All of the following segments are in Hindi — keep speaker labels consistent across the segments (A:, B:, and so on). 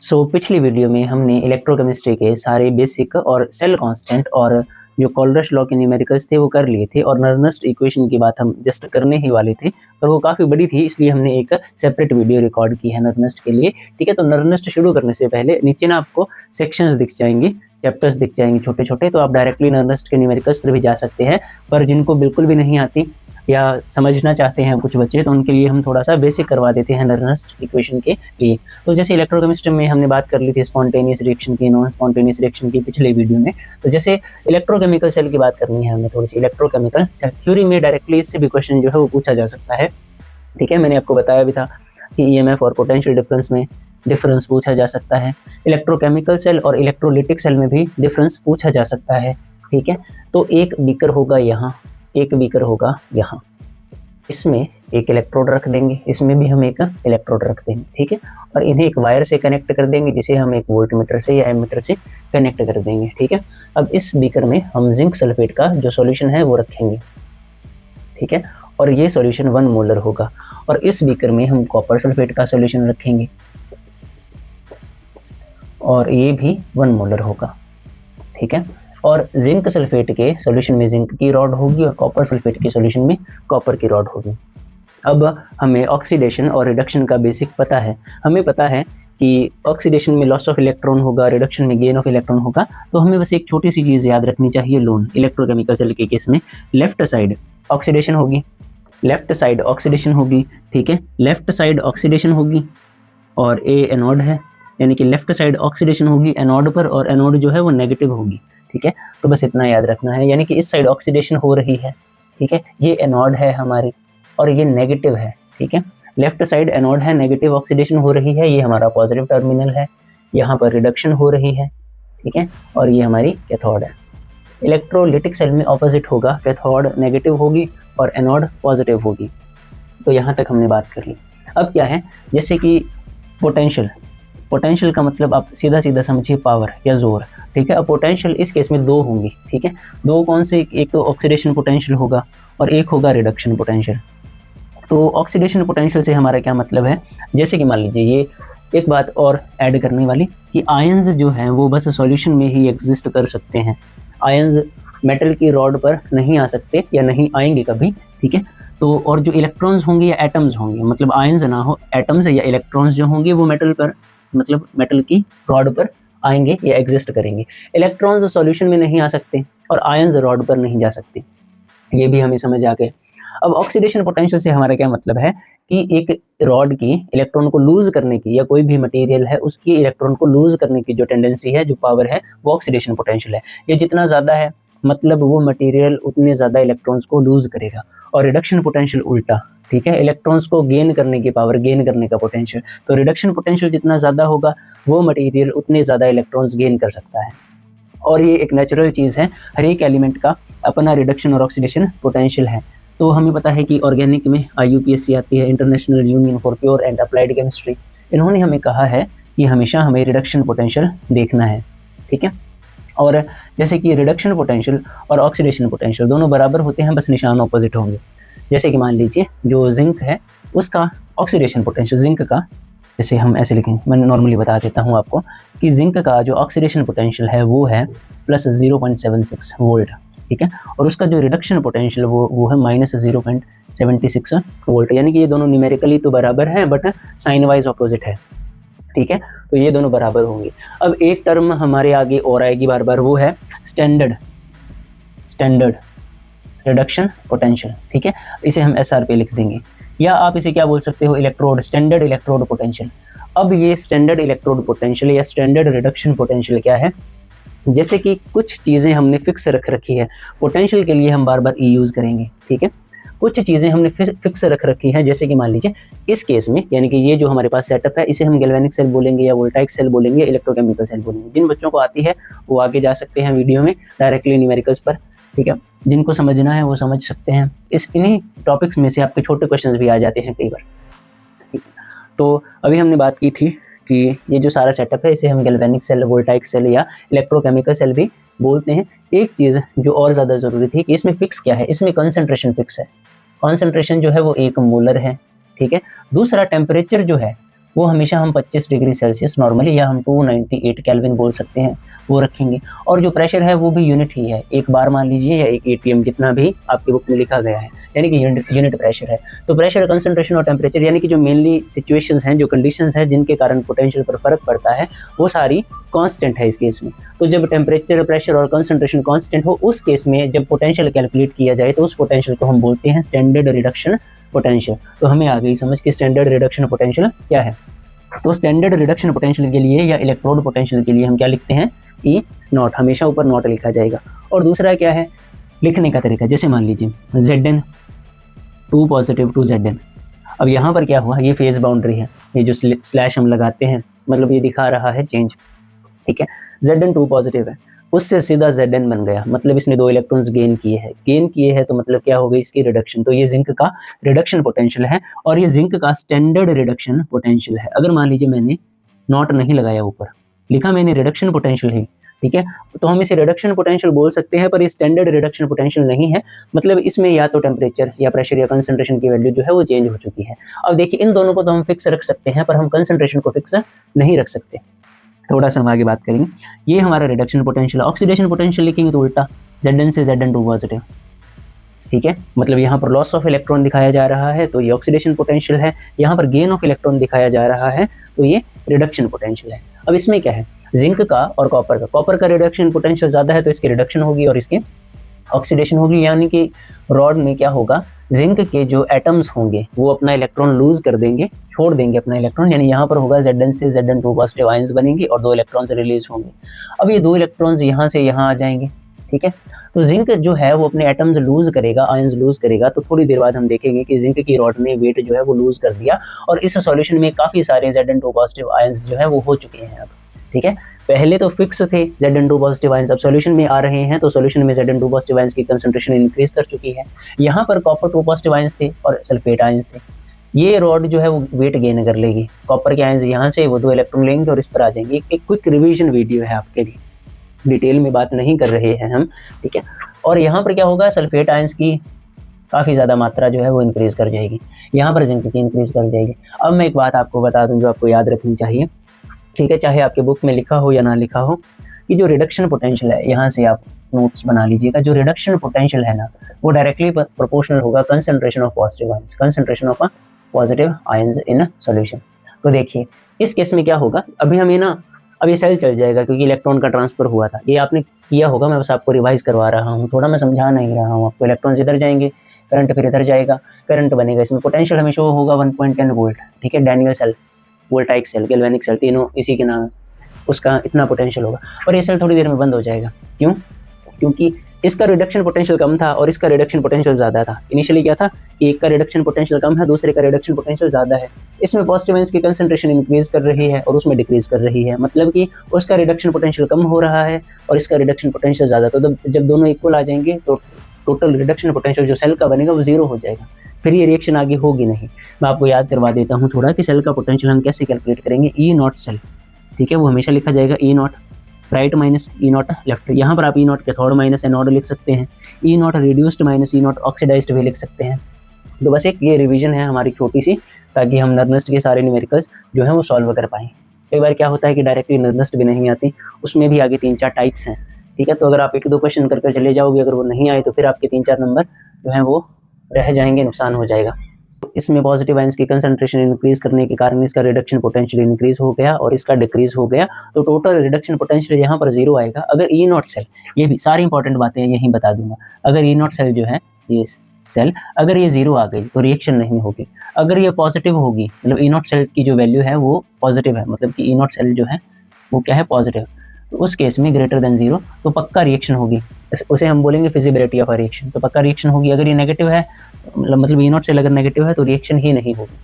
A: पिछली वीडियो में हमने इलेक्ट्रोकेमिस्ट्री के सारे बेसिक और सेल कांस्टेंट और जो कोलब्रुश लॉ के न्यूमेरिकल्स थे वो कर लिए थे और नर्नस्ट इक्वेशन की बात हम जस्ट करने ही वाले थे, पर वो काफ़ी बड़ी थी इसलिए हमने एक सेपरेट वीडियो रिकॉर्ड की है नर्नस्ट के लिए। ठीक है, तो नर्नस्ट शुरू करने से पहले नीचे ना आपको सेक्शंस दिख जाएंगे, चैप्टर्स दिख जाएंगे छोटे छोटे, तो आप डायरेक्टली नर्नस्ट के न्यूमेरिकल्स पर भी जा सकते हैं। पर जिनको बिल्कुल भी नहीं आती या समझना चाहते हैं कुछ बच्चे, तो उनके लिए हम थोड़ा सा बेसिक करवा देते हैं नर्नस्ट इक्वेशन के लिए। तो जैसे इलेक्ट्रोकेमिस्ट्री में हमने बात कर ली थी स्पॉन्टेनियस रिएक्शन की, नॉन स्पॉन्टेनियस रिएक्शन की पिछले वीडियो में। तो जैसे इलेक्ट्रोकेमिकल सेल की बात करनी है हमें थोड़ी सी, इलेक्ट्रोकेमिकल सेल थ्योरी में डायरेक्टली इससे भी क्वेश्चन जो है वो पूछा जा सकता है। ठीक है, मैंने आपको बताया भी था कि ईएमएफ और पोटेंशियल डिफरेंस में डिफरेंस पूछा जा सकता है। इलेक्ट्रोकेमिकल सेल और इलेक्ट्रोलिटिक सेल में भी डिफरेंस पूछा जा सकता है। ठीक है, तो एक बीकर होगा यहाँ, एक बीकर होगा यहाँ, इसमें एक इलेक्ट्रोड रख देंगे, इसमें भी हम एक इलेक्ट्रोड रख देंगे। ठीक है, और इन्हें एक वायर से कनेक्ट कर देंगे जिसे हम एक वोल्टमीटर से या एमीटर से कनेक्ट कर देंगे। ठीक है, अब इस बीकर में हम जिंक सल्फेट का जो सॉल्यूशन है वो रखेंगे। ठीक है, और ये सॉल्यूशन 1 मोलर होगा। और इस बीकर में हम कॉपर सल्फेट का सॉल्यूशन रखेंगे और ये भी 1 मोलर होगा। ठीक है, और जिंक सल्फेट के सॉल्यूशन में जिंक की रॉड होगी और कॉपर सल्फेट के सॉल्यूशन में कॉपर की रॉड होगी। अब हमें ऑक्सीडेशन और रिडक्शन का बेसिक पता है। हमें पता है कि ऑक्सीडेशन में लॉस ऑफ इलेक्ट्रॉन होगा, रिडक्शन में गेन ऑफ इलेक्ट्रॉन होगा। तो हमें बस एक छोटी सी चीज़ याद रखनी चाहिए, लोन। इलेक्ट्रोकेमिकल सेल के केस में लेफ्ट साइड ऑक्सीडेशन होगी, लेफ्ट साइड ऑक्सीडेशन होगी। ठीक है, लेफ्ट साइड ऑक्सीडेशन होगी और ए एनोड है, यानी कि लेफ्ट साइड ऑक्सीडेशन होगी एनोड पर और एनोड जो है वो नेगेटिव होगी। ठीक है, तो बस इतना याद रखना है, यानी कि इस साइड ऑक्सीडेशन हो रही है। ठीक है, ये एनोड है हमारी और ये नेगेटिव है। ठीक है, लेफ्ट साइड एनोड है, नेगेटिव ऑक्सीडेशन हो रही है, ये हमारा पॉजिटिव टर्मिनल है, यहाँ पर रिडक्शन हो रही है। ठीक है, और ये हमारी कैथोड है। इलेक्ट्रोलिटिक सेल में ऑपोजिट होगा, कैथोड नेगेटिव होगी और एनोड पॉजिटिव होगी। तो यहाँ तक हमने बात कर ली। अब क्या है, जैसे कि पोटेंशियल, पोटेंशियल का मतलब आप सीधा सीधा समझिए पावर या जोर। ठीक है, अब पोटेंशियल इस केस में 2 होंगी। ठीक है, 2 कौन से, एक तो ऑक्सीडेशन पोटेंशियल होगा और एक होगा रिडक्शन पोटेंशियल। तो ऑक्सीडेशन पोटेंशियल से हमारा क्या मतलब है, जैसे कि मान लीजिए ये एक बात और ऐड करने वाली कि आयंस जो हैं वो बस सॉल्यूशन में ही एग्जिस्ट कर सकते हैं। आयंस मेटल की रॉड पर नहीं आ सकते या नहीं आएंगे कभी। ठीक है, तो और जो इलेक्ट्रॉन्स होंगे या एटम्स होंगे, मतलब आयंस ना हो, एटम्स या इलेक्ट्रॉन्स जो होंगे वो मेटल पर, मतलब मेटल की रॉड पर आएंगे या एग्जिस्ट करेंगे। इलेक्ट्रॉन्स सॉल्यूशन में नहीं आ सकते और आयंस रॉड पर नहीं जा सकते, ये भी हमें समझ आ गए। अब ऑक्सीडेशन पोटेंशियल से हमारा क्या मतलब है कि एक रॉड की इलेक्ट्रॉन को लूज करने की, या कोई भी मटेरियल है उसकी इलेक्ट्रॉन को लूज करने की जो टेंडेंसी है, जो पावर है, वो ऑक्सीडेशन पोटेंशियल है। ये जितना ज़्यादा है मतलब वो मटेरियल उतने ज़्यादा इलेक्ट्रॉन्स को लूज करेगा। और रिडक्शन पोटेंशियल उल्टा। ठीक है, इलेक्ट्रॉन्स को गेन करने की पावर, गेन करने का पोटेंशियल। तो रिडक्शन पोटेंशियल जितना ज़्यादा होगा वो मटेरियल उतने ज़्यादा इलेक्ट्रॉन्स गेन कर सकता है। और ये एक नेचुरल चीज़ है, हर एक एलिमेंट का अपना रिडक्शन और ऑक्सीडेशन पोटेंशियल है। तो हमें पता है कि ऑर्गेनिक में IUPAC आती है, international union for pure and applied chemistry. इन्होंने हमें कहा है कि हमेशा हमें रिडक्शन पोटेंशियल देखना है। ठीक है, और जैसे कि रिडक्शन पोटेंशियल और ऑक्सीडेशन पोटेंशियल दोनों बराबर होते हैं, बस निशान ऑपोजिट होंगे। जैसे कि मान लीजिए जो जिंक है उसका ऑक्सीडेशन पोटेंशियल, जिंक का, जैसे हम ऐसे लिखें, मैं नॉर्मली बता देता हूँ आपको कि जिंक का जो ऑक्सीडेशन पोटेंशियल है वो है +0.76 वोल्ट। ठीक है, और उसका जो रिडक्शन पोटेंशियल वो है -0.76 वोल्ट, यानी कि ये दोनों न्यूमेरिकली तो बराबर हैं बट साइन वाइज ऑपोजिट है। ठीक है, तो ये दोनों बराबर होंगे। अब एक टर्म हमारे आगे और आएगी बार बार, वो है स्टैंडर्ड रिडक्शन पोटेंशियल। ठीक है, इसे हम SR पे लिख देंगे, या आप इसे क्या बोल सकते हो, इलेक्ट्रोड, स्टैंडर्ड इलेक्ट्रोड पोटेंशियल। अब ये स्टैंडर्ड इलेक्ट्रोड पोटेंशियल या स्टैंडर्ड रिडक्शन पोटेंशियल क्या है, जैसे कि कुछ चीज़ें हमने फिक्स रख रखी है, पोटेंशियल के लिए हम बार बार E यूज़ करेंगे। ठीक है, कुछ चीज़ें हमने फिक्स रख रखी हैं, जैसे कि मान लीजिए इस केस में, यानी कि ये जो हमारे पास सेटअप है इसे हम गैल्वेनिक सेल बोलेंगे या वोल्टाइक सेल बोलेंगे, इलेक्ट्रोकेमिकल सेल बोलेंगे। जिन बच्चों को आती है वो आगे जा सकते हैं वीडियो में डायरेक्टली न्यूमेरिकल्स पर। ठीक है, जिनको समझना है वो समझ सकते हैं। इन्हीं टॉपिक्स में से आपके छोटे क्वेश्चंस भी आ जाते हैं कई बार। ठीक है, तो अभी हमने बात की थी कि ये जो सारा सेटअप है इसे हम गैल्वेनिक सेल, वोल्टाइक सेल या इलेक्ट्रोकेमिकल सेल भी बोलते हैं। एक चीज़ जो और ज़्यादा ज़रूरी थी कि इसमें फिक्स क्या है, इसमें कंसंट्रेशन फिक्स है। कंसंट्रेशन जो है वो 1 मोलर है। ठीक है, दूसरा टेम्परेचर जो है वो हमेशा हम 25 डिग्री सेल्सियस नॉर्मली, या हम 298 केल्विन बोल सकते हैं, वो रखेंगे। और जो प्रेशर है वो भी यूनिट ही है, एक बार मान लीजिए या एक एटीएम, जितना भी आपकी बुक में लिखा गया है, यानी कि यूनिट प्रेशर है। तो प्रेशर, कंसंट्रेशन और टेम्परेचर, यानी कि जो मेनली सिचुएशंस हैं, जो कंडीशंस हैं जिनके कारण पोटेंशियल पर फर्क पड़ता है, वो सारी कांस्टेंट है इस केस में। तो जब टेम्परेचर, प्रेशर और कंसंट्रेशन कांस्टेंट हो, उस केस में जब पोटेंशियल कैलकुलेट किया जाए तो उस पोटेंशियल को हम बोलते हैं स्टैंडर्ड रिडक्शन पोटेंशियल। तो हमें आ गई समझ कि स्टैंडर्ड रिडक्शन पोटेंशियल क्या है। तो स्टैंडर्ड रिडक्शन पोटेंशियल के लिए या इलेक्ट्रोड पोटेंशियल के लिए हम क्या लिखते हैं, ई नॉट, हमेशा ऊपर नॉट लिखा जाएगा। और दूसरा क्या है लिखने का तरीका, जैसे मान लीजिए Zn 2 पॉजिटिव टू Zn। अब यहाँ पर क्या हुआ, ये फेज बाउंड्री है, ये जो स्लैश हम लगाते हैं, मतलब ये दिखा रहा है चेंज, ठीक है। Zn 2 पॉजिटिव है, उससे सीधा Zn बन गया, मतलब इसने 2 इलेक्ट्रॉन्स गेन किए हैं, तो मतलब क्या हो गई इसकी रिडक्शन। तो ये जिंक का रिडक्शन पोटेंशियल है और ये जिंक का स्टैंडर्ड रिडक्शन पोटेंशियल है। अगर मान लीजिए मैंने नॉट नहीं लगाया, ऊपर लिखा मैंने रिडक्शन पोटेंशियल ही, ठीक है, तो हम इसे रिडक्शन पोटेंशियल बोल सकते हैं, पर ये स्टैंडर्ड रिडक्शन पोटेंशियल नहीं है। मतलब इसमें या तो टेम्परेचर या प्रेशर या कंसंट्रेशन की वैल्यू जो है वो चेंज हो चुकी है। अब देखिए इन दोनों को तो हम फिक्स रख सकते हैं, पर हम कंसंट्रेशन को फिक्स नहीं रख सकते। थोड़ा सा हम आगे बात करेंगे। ये हमारा रिडक्शन पोटेंशियल। ऑक्सीडेशन पोटेंशियल लिखेंगे तो उल्टा, Zn से Zn 2 पॉजिटिव, ठीक है, मतलब यहाँ पर लॉस ऑफ इलेक्ट्रॉन दिखाया जा रहा है, तो ये ऑक्सीडेशन पोटेंशियल है। यहाँ पर गेन ऑफ इलेक्ट्रॉन दिखाया जा रहा है, तो ये रिडक्शन पोटेंशियल है। अब इसमें क्या है, जिंक का और कॉपर का रिडक्शन पोटेंशियल ज़्यादा है, तो इसकी रिडक्शन होगी और इसके ऑक्सीडेशन होगी। यानी कि रॉड में क्या होगा, जिंक के जो एटम्स होंगे वो अपना इलेक्ट्रॉन लूज कर देंगे, छोड़ देंगे अपना इलेक्ट्रॉन, यानी यहाँ पर होगा Zn से Zn 2 पॉजिटिव आयंस बनेंगे और 2 इलेक्ट्रॉन्स रिलीज होंगे। अब ये 2 इलेक्ट्रॉन्स यहाँ से यहाँ आ जाएंगे, ठीक है। तो जिंक जो है वो अपने एटम्स लूज करेगा, आयंस लूज करेगा, तो थोड़ी देर बाद हम देखेंगे कि जिंक की रॉड ने वेट जो है वो लूज कर दिया और इस सॉल्यूशन में काफ़ी सारे Zn 2 पॉजिटिव आयंस जो है वो हो चुके हैं अब, ठीक है। पहले तो फिक्स थे Zn 2 पॉजिटिव आयंस, अब सॉल्यूशन में आ रहे हैं, तो सॉल्यूशन में Zn 2 पॉजिटिव आयंस की कंसंट्रेशन इंक्रीज कर चुकी है। यहाँ पर कॉपर 2 पॉजिटिव आयंस थे और सल्फेट आयंस थे। ये रॉड जो है वो वेट गेन कर लेगी, कॉपर के आयंस यहाँ से वो 2 इलेक्ट्रॉन लेंगे और इस पर आ जाएंगे। एक क्विक रिवीजन वीडियो है आपके लिए, डिटेल में बात नहीं कर रहे हैं हम, ठीक है। और यहाँ पर क्या होगा, सल्फेट आयंस की काफ़ी ज़्यादा मात्रा जो है वो इंक्रीज कर जाएगी, यहाँ पर जिंक की इंक्रीज कर जाएगी। अब मैं एक बात आपको बता दूँ जो आपको याद रखनी चाहिए, ठीक है, चाहे आपके बुक में लिखा हो या ना लिखा हो, कि जो रिडक्शन पोटेंशियल है, यहाँ से आप नोट्स बना लीजिएगा, जो रिडक्शन पोटेंशियल है ना वो डायरेक्टली प्रोपोर्शनल होगा concentration of positive ions, concentration of positive ions in solution. तो देखिए इस केस में क्या होगा, अभी हम ये ना, अब ये सेल चल जाएगा क्योंकि इलेक्ट्रॉन का ट्रांसफर हुआ था, ये आपने किया होगा, मैं बस आपको रिवाइज करवा रहा हूँ, थोड़ा मैं समझा नहीं रहा हूँ आपको। इलेक्ट्रॉन्स इधर जाएंगे, करंट फिर इधर जाएगा, करंट बनेगा, इसमें पोटेंशियल हमें शो होगा 1.10 वोल्ट, ठीक है। Daniell cell, voltaic cell, galvanic cell, तीनों इसी के नाम है, उसका इतना पोटेंशियल होगा। और ये सेल थोड़ी देर में बंद हो जाएगा, क्यों? क्योंकि इसका रिडक्शन पोटेंशियल कम था और इसका रिडक्शन पोटेंशियल ज़्यादा था। इनिशियली क्या था कि एक का रिडक्शन पोटेंशियल कम है, दूसरे का रिडक्शन पोटेंशियल ज़्यादा है। इसमें पॉजिटिव आयंस की कंसंट्रेशन इंक्रीज कर रही है और उसमें डिक्रीज कर रही है, मतलब कि उसका रिडक्शन पोटेंशियल कम हो रहा है और इसका रिडक्शन पोटेंशियल ज़्यादा। तो जब दोनों इक्वल आ जाएंगे तो टोटल रिडक्शन पोटेंशियल जो सेल का बनेगा वो 0 हो जाएगा, फिर ये रिएक्शन आगे होगी नहीं। मैं आपको याद करवा देता हूँ थोड़ा कि सेल का पोटेंशियल हम कैसे कैलकुलेट करेंगे। ई नॉट सेल, ठीक है, वो हमेशा लिखा जाएगा E naught right minus E naught left. यहाँ पर आप E naught cathode minus anode लिख सकते हैं, E naught reduced minus E naught oxidised भी लिख सकते हैं। तो बस एक ये रिवीजन है हमारी छोटी सी, ताकि हम नर्निस्ट के सारे न्यूमेरिकल्स जो हैं वो सॉल्व कर पाएँ। कई बार क्या होता है कि डायरेक्टली नर्निस्ट भी नहीं आती, उसमें भी आगे 3-4 टाइप्स हैं, ठीक है। तो अगर आप 1-2 क्वेश्चन कर चले जाओगे, अगर वो नहीं आए तो फिर आपके 3-4 नंबर जो हैं वो रह जाएंगे, नुकसान हो जाएगा। इसमें पॉजिटिव आयंस की कंसंट्रेशन इंक्रीज करने के कारण इसका रिडक्शन पोटेंशियल इंक्रीज हो गया और इसका डिक्रीज हो गया, तो टोटल रिडक्शन पोटेंशियल यहाँ पर 0 आएगा। अगर ई नॉट सेल, ये भी सारी इंपॉर्टेंट बातें यहीं बता दूंगा, अगर ई नॉट सेल जो है ये सेल अगर ये 0 आ गई तो रिएक्शन नहीं होगी। अगर ये पॉजिटिव होगी, मतलब ई नॉट सेल की जो वैल्यू है वो पॉजिटिव है, मतलब कि ई नॉट सेल जो है वो क्या है, पॉजिटिव, तो उस केस में ग्रेटर देन 0 तो पक्का रिएक्शन होगी, उसे हम बोलेंगे फिजिबिलिटी ऑफ अ रिएक्शन, तो पक्का रिएक्शन होगी। अगर ये नेगेटिव है, मतलब ई नॉट सेल अगर नेगेटिव है तो रिएक्शन ही नहीं होगी,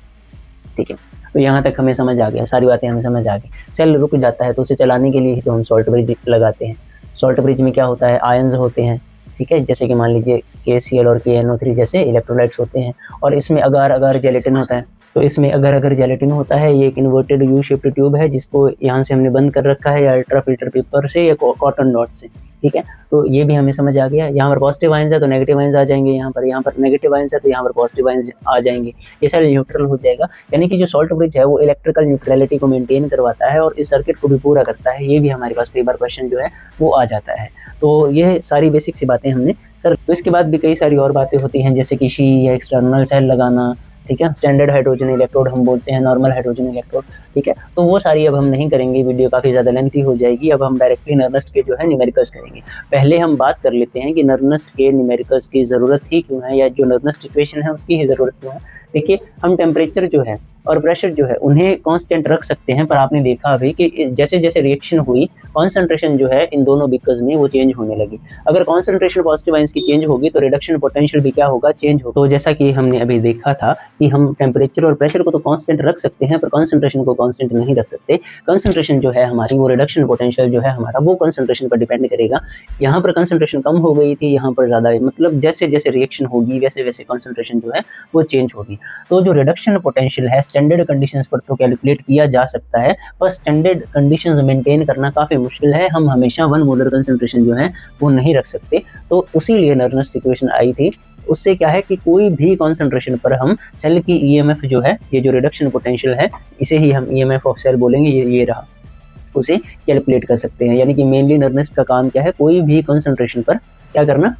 A: ठीक है। तो यहाँ तक हमें समझ आ गया, सारी बातें हमें समझ आ गई। सेल रुक जाता है तो उसे चलाने के लिए ही तो हम सॉल्ट ब्रिज लगाते हैं। सॉल्ट ब्रिज में क्या होता है, आयंस होते हैं, ठीक है, जैसे कि मान लीजिए KCl और KNO3 जैसे इलेक्ट्रोलाइट्स होते हैं, और इसमें अगार अगार जेलेटिन होता है। तो इसमें अगर अगर जेलेटिन होता है, ये एक इन्वर्टेड यू शेप्ड ट्यूब है जिसको यहाँ से हमने बंद कर रखा है, या अल्ट्रा फिल्टर पेपर से या कॉटन डॉट से, ठीक है। तो ये भी हमें समझ आ गया। यहाँ पर पॉजिटिव आयंस है तो नेगेटिव आयंस आ जाएंगे, यहाँ पर नेगेटिव आयंस है तो यहाँ पर पॉजिटिव आयंस आ जाएंगे, ये सेल न्यूट्रल हो जाएगा। यानी कि जो सॉल्ट ब्रिज है वो इलेक्ट्रिकल न्यूट्रलिटी को मेंटेन करवाता है और इस सर्किट को भी पूरा करता है। ये भी हमारे पास कई बार क्वेश्चन जो है वो आ जाता है। तो ये सारी बेसिक सी बातें हमने कर। तो इसके बाद भी कई सारी और बातें होती हैं, जैसे कि शी या एक्सटर्नल सेल लगाना, ठीक है, स्टैंडर्ड हाइड्रोजन इलेक्ट्रोड हम बोलते हैं, नॉर्मल हाइड्रोजन इलेक्ट्रोड, ठीक है। तो वो सारी अब हम नहीं करेंगे, वीडियो काफ़ी ज़्यादा लेंथी हो जाएगी। अब हम डायरेक्टली नर्नस्ट के जो है न्यूमेरिकल्स करेंगे। पहले हम बात कर लेते हैं कि नर्नस्ट के न्यूमेरिकल्स की ज़रूरत ही क्यों है, या जो नर्नस्ट इक्वेशन है उसकी ही ज़रूरत क्यों है। देखिए, हम टेम्परेचर जो है और प्रेशर जो है उन्हें कांस्टेंट रख सकते हैं, पर आपने देखा अभी कि जैसे जैसे रिएक्शन हुई कॉन्सेंट्रेशन जो है इन दोनों बीकर्स में वो चेंज होने लगी। अगर कॉन्सेंट्रेशन पॉजिटिव आयंस की चेंज होगी तो रिडक्शन पोटेंशियल भी क्या होगा, चेंज होगा। तो जैसा कि हमने अभी देखा था कि हम टेम्परेचर और प्रेशर को तो कांस्टेंट रख सकते हैं पर कॉन्सेंट्रेशन को कांस्टेंट नहीं रख सकते। कॉन्सेंट्रेशन जो है हमारी, वो रिडक्शन पोटेंशियल जो है हमारा, वो कॉन्सेंट्रेशन पर डिपेंड करेगा। यहाँ पर कॉन्सेंट्रेशन कम हो गई थी, यहाँ पर ज़्यादा, मतलब जैसे जैसे रिएक्शन होगी वैसे वैसे कॉन्सेंट्रेशन जो है वो चेंज होगी। तो जो रिडक्शन पोटेंशियल है स्टैंडर्ड कंडीशंस पर तो कैलकुलेट किया जा सकता है, पर स्टैंडर्ड कंडीशंस मेंटेन करना काफ़ी मुश्किल है। हम हमेशा 1 मोलर कंसंट्रेशन जो है वो नहीं रख सकते। तो उसी लिए नर्नस्ट इक्वेशन आई थी। उससे क्या है कि कोई भी कॉन्सेंट्रेशन पर हम सेल की ईएमएफ जो है, ये जो रिडक्शन पोटेंशियल है, इसे ही हम ईएमएफ ऑफ सेल बोलेंगे, ये रहा, उसे कैलकुलेट कर सकते हैं। यानी कि मेनली नर्नस्ट का काम क्या है, कोई भी कॉन्सेंट्रेशन पर क्या करना,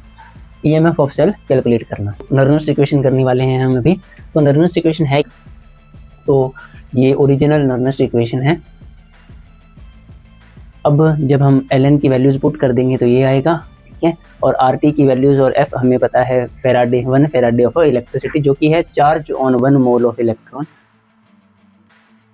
A: ईएमएफ ऑफ सेल कैलकुलेट करना। नर्नस्ट इक्वेशन करने वाले हैं हम अभी। तो नर्नस्ट इक्वेशन है, तो ये ओरिजिनल नर्नस्ट इक्वेशन है। अब जब हम ln की वैल्यूज़ पुट कर देंगे तो ये आएगा, ठीक है। और RT की वैल्यूज़ और F हमें पता है, फेराडे 1 फेराडे ऑफ इलेक्ट्रिसिटी, जो कि है charge on 1 mole of electron,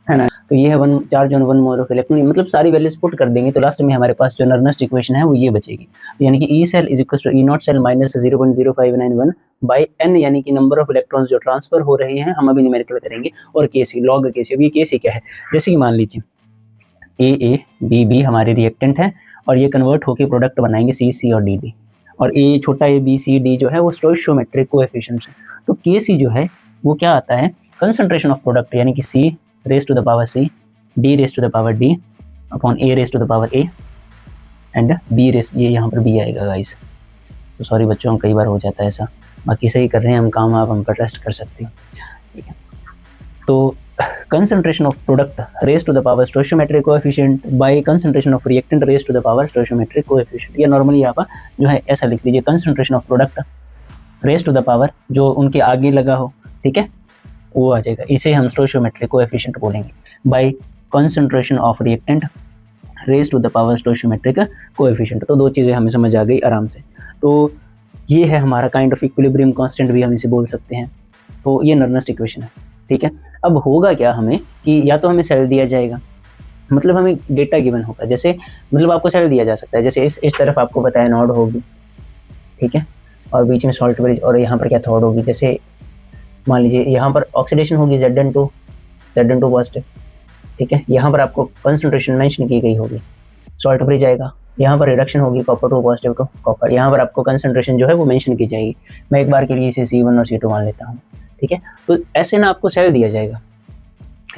A: है ना। तो ये है 1 charge on 1 mole of electron, मतलब सारी वैल्यूज पुट कर देंगे तो लास्ट में हमारे पास जो नर्नस्ट इक्वेशन है वो ये बचेगी। तो यानी कि E cell is equal to E naught cell minus 0.0591 by n, यानी कि नंबर ऑफ इलेक्ट्रॉन्स जो ट्रांसफर हो रहे हैं, हम अभी न्यूमेरिकल करेंगे, और केसी लॉग केसी। अब ये केसी क्या है, जैसे कि मान लीजिए ए बी बी हमारे रिएक्टेंट है और ये कन्वर्ट होकर प्रोडक्ट बनाएंगे सी और डी, और ए छोटा ए बी सी डी जो है वो स्टोइशियोमेट्रिक कोएफिशिएंट्स है। तो केसी जो है वो क्या आता है, कंसंट्रेशन ऑफ प्रोडक्ट, यानी कि c raise to the power c, d raise to the power d upon a raise to the power a and b raise, ये यहाँ पर बी आएगा गाइस। तो सॉरी बच्चों, कई बार हो जाता है ऐसा, बाकी सही कर रहे हैं हम काम, आप हम पर टेस्ट कर सकते हैं, ठीक है। तो concentration of product raised to the power stoichiometric coefficient by concentration of reactant raised to the power stoichiometric coefficient, या नॉर्मली यहाँ पर जो है ऐसा लिख लीजिए, concentration of product raised to the power जो उनके आगे लगा हो, ठीक है, वो आ जाएगा, इसे हम stoichiometric coefficient बोलेंगे, by concentration of reactant raised to the power stoichiometric coefficient। तो दो चीज़ें हमें समझ आ गई आराम से। तो ये है हमारा काइंड ऑफ इक्विलिब्रियम कांस्टेंट भी हम इसे बोल सकते हैं। तो ये नर्नस्ट इक्वेशन है, ठीक है। अब होगा क्या हमें कि या तो हमें सेल दिया जाएगा, मतलब हमें डेटा गिवन होगा, जैसे मतलब आपको सेल दिया जा सकता है, जैसे इस तरफ आपको पता है नोड होगी, ठीक है, और बीच में सॉल्ट ब्रिज, और यहाँ पर क्या थॉर्ड होगी, जैसे मान लीजिए यहाँ पर ऑक्सीडेशन होगी Zn2 पॉजिटिव, ठीक है। यहाँ पर आपको कंसंट्रेशन मेंशन की गई होगी, सॉल्ट ब्रिज आएगा। यहाँ पर रिडक्शन होगी copper two positive to copper, यहाँ पर आपको कंसंट्रेशन जो है वो मेंशन की जाएगी। मैं एक बार के लिए इसे C1 और C2 मान लेता हूँ, ठीक है। तो ऐसे ना आपको सेल दिया जाएगा,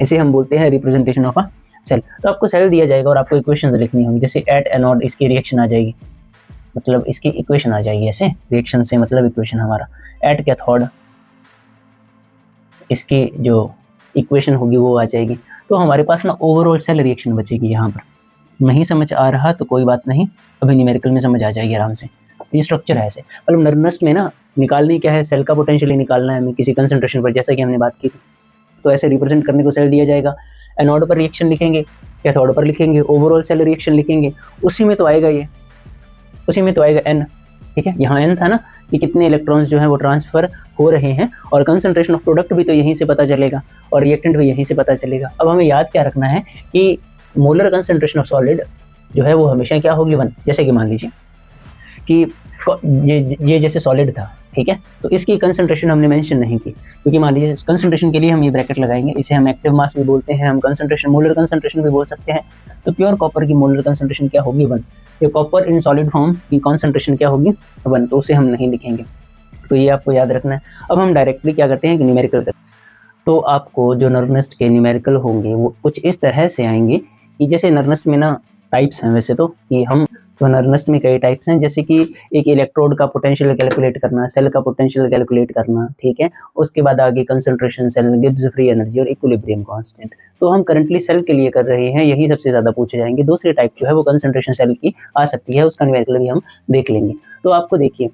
A: इसे हम बोलते हैं रिप्रेजेंटेशन ऑफ अ सेल। तो आपको सेल दिया जाएगा और आपको इक्वेशंस लिखनी होंगी, जैसे एट एनोड इसकी रिएक्शन आ जाएगी, मतलब इसकी इक्वेशन आ जाएगी ऐसे, रिएक्शन से मतलब इक्वेशन हमारा, एट कैथोड इसकी जो इक्वेशन होगी वो आ जाएगी। तो हमारे पास ना ओवरऑल सेल रिएक्शन बचेगी। यहाँ पर नहीं समझ आ रहा तो कोई बात नहीं, अभी न्यूमेरिकल में समझ आ जाएगी आराम से। ये स्ट्रक्चर है ऐसे, मतलब नर्नस्ट में ना निकालनी क्या है, सेल का पोटेंशियल ही निकालना है हमें किसी कंसंट्रेशन पर, जैसा कि हमने बात की थी। तो ऐसे रिप्रेजेंट करने को सेल दिया जाएगा, एनोड पर रिएक्शन लिखेंगे, कैथोड पर लिखेंगे, ओवरऑल सेल रिएक्शन लिखेंगे, उसी में तो आएगा ये, उसी में तो आएगा एन, ठीक है। यहाँ एन था ना कि कितने इलेक्ट्रॉन्स जो हैं वो ट्रांसफर हो रहे हैं, और कंसंट्रेशन ऑफ प्रोडक्ट भी तो यहीं से पता चलेगा और रिएक्टेंट भी यहीं से पता चलेगा। अब हमें याद क्या रखना है कि मोलर कंसंट्रेशन ऑफ सॉलिड जो है वो हमेशा क्या होगी 1। जैसे कि मान लीजिए कि ये जैसे सॉलिड था, ठीक है, तो इसकी कंसंट्रेशन हमने मेंशन नहीं की, क्योंकि मान लीजिए कंसंट्रेशन के लिए हम ये ब्रैकेट लगाएंगे, इसे हम एक्टिव मास भी बोलते हैं, हम कंसंट्रेशन मोलर कंसंट्रेशन भी बोल सकते हैं। तो प्योर कॉपर की मोलर कंसंट्रेशन क्या होगी 1, ये कॉपर इन सॉलिड फॉर्म की कंसंट्रेशन क्या होगी 1, तो उसे हम नहीं लिखेंगे, तो ये आपको याद रखना है। अब हम डायरेक्टली क्या करते हैं कि न्यूमेरिकल करते हैं। तो आपको जो नर्नस्ट के न्यूमेरिकल होंगे वो कुछ इस तरह से आएंगे कि जैसे नर्नस्ट में ना टाइप्स हैं वैसे तो, कि हम तो नर्नस्ट में कई टाइप्स हैं, जैसे कि एक इलेक्ट्रोड का पोटेंशियल कैलकुलेट करना, सेल का पोटेंशियल कैलकुलेट करना, ठीक है। उसके बाद आगे concentration, cell, Gibbs free energy और इक्विलिब्रियम कांस्टेंट। तो हम करंटली सेल के लिए कर रहे हैं, यही सबसे ज़्यादा पूछे जाएंगे। दूसरी टाइप जो है वो कंसंट्रेशन सेल की आ सकती है, उसका न्यूमेरिकल भी हम देख लेंगे। तो आपको देखिए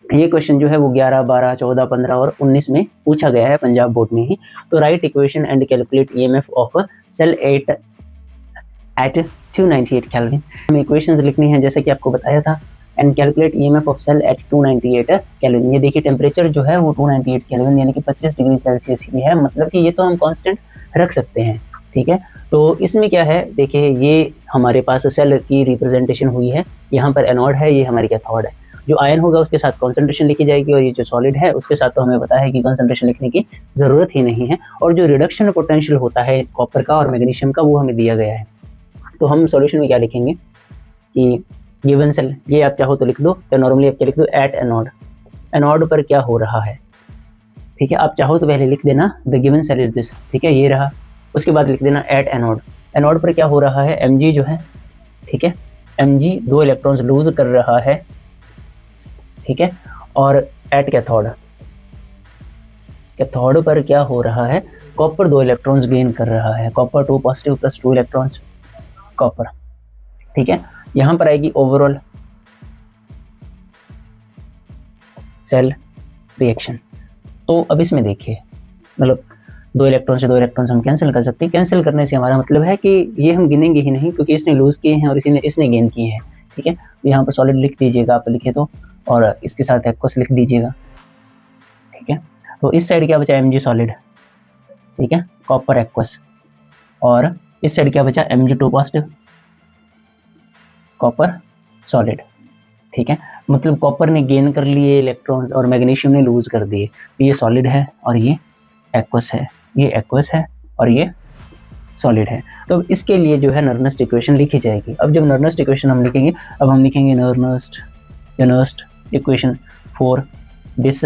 A: ये क्वेश्चन जो है वो 11, 12, 14, 15 और 19 में पूछा गया है पंजाब बोर्ड में ही। तो write equation and calculate EMF of cell at 298 kelvin. हमें इक्वेशंस लिखनी है जैसे कि आपको बताया था, and calculate EMF of cell at 298 kelvin. ये देखिए टेम्परेचर जो है वो 298 केल्विन यानी कि 25 डिग्री सेल्सियस ही है, मतलब कि ये तो हम कांस्टेंट रख सकते हैं, ठीक है। तो इसमें क्या है, देखिए ये हमारे पास सेल की रिप्रेजेंटेशन हुई है, यहाँ पर एनोड है, ये हमारी कैथोड है। जो आयन होगा उसके साथ कॉन्सेंट्रेशन लिखी जाएगी, और ये जो सॉलिड है उसके साथ तो हमें पता है कि कॉन्सेंट्रेशन लिखने की ज़रूरत ही नहीं है। और जो रिडक्शन पोटेंशियल होता है कॉपर का और मैग्नीशियम का वो हमें दिया गया है। तो हम सॉल्यूशन में क्या लिखेंगे कि गिवन सेल, ये आप चाहो तो लिख दो, या नॉर्मली आप क्या लिख दो, एट एनोड, एनोड पर क्या हो रहा है, ठीक है। आप चाहो तो पहले लिख देना the given cell is this, ठीक है, ये रहा। उसके बाद लिख देना एट एनोड, एनोड पर क्या हो रहा है, Mg जो है, ठीक है, Mg 2 इलेक्ट्रॉन्स लूज कर रहा है, ठीक है। और एट कैथोड, कैथोड पर क्या हो रहा है, कॉपर 2 इलेक्ट्रॉन्स गेन कर रहा है, copper 2 positive plus 2 electrons copper, ठीक है। यहां पर आएगी ओवरऑल सेल रिएक्शन। तो अब इसमें देखिए, मतलब 2 इलेक्ट्रॉन से 2 इलेक्ट्रॉन्स हम कैंसिल कर सकते हैं। कैंसिल करने से हमारा मतलब है कि ये हम गिनेंगे ही नहीं, क्योंकि इसने लूज किए हैं और इसने गेन किए हैं, ठीक है। तो यहाँ पर सॉलिड लिख दीजिएगा आप लिखे तो, और इसके साथ एक्वस लिख दीजिएगा, ठीक है। तो इस साइड क्या बचा, Mg सॉलिड, ठीक है, कॉपर एक्वस, और इस साइड क्या बचा, Mg2 पॉजिटिव, कॉपर सॉलिड, ठीक है। मतलब कॉपर ने गेन कर लिए इलेक्ट्रॉन्स और मैग्नीशियम ने लूज कर दिए। तो ये सॉलिड है और ये एक्वस है, ये एक्वस है और ये सॉलिड है। तो इसके लिए जो है नर्नस्ट इक्वेशन लिखी जाएगी। अब जब नर्नस्ट इक्वेशन हम लिखेंगे, अब हम लिखेंगे Nernst equation for this